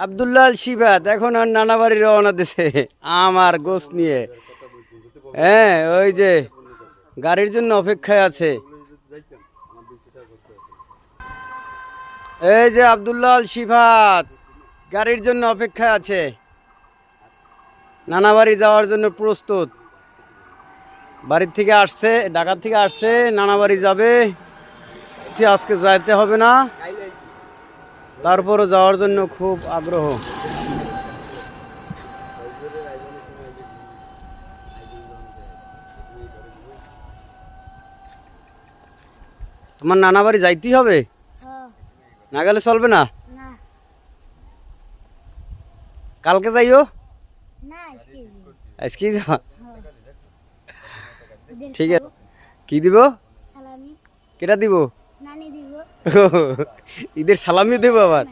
আব্দুল্লাহ শিবাত এখন আর নানা বাড়ি রওনা দিছে আমার গোস নিয়ে। হ্যাঁ, ওই যে গাড়ির জন্য অপেক্ষায় আছে। এই যে আব্দুল্লাহ শিবাত গাড়ির জন্য অপেক্ষায় আছে, নানা বাড়ি যাওয়ার জন্য প্রস্তুত। বাড়ির থেকে আসছে, ঢাকা থেকে আসছে, নানা বাড়ি যাবে। আজকে যাইতে হবে না, তারপরও যাওয়ার জন্য খুব আগ্রহ। তোমার নানা বাড়ি যাইতেই হবে, না গেলে চলবে না। কালকে যাইও, আজকে যাবা? ঠিক আছে। কি দিব? কেটা দিব? ঈদের সালামি দেবো আবার?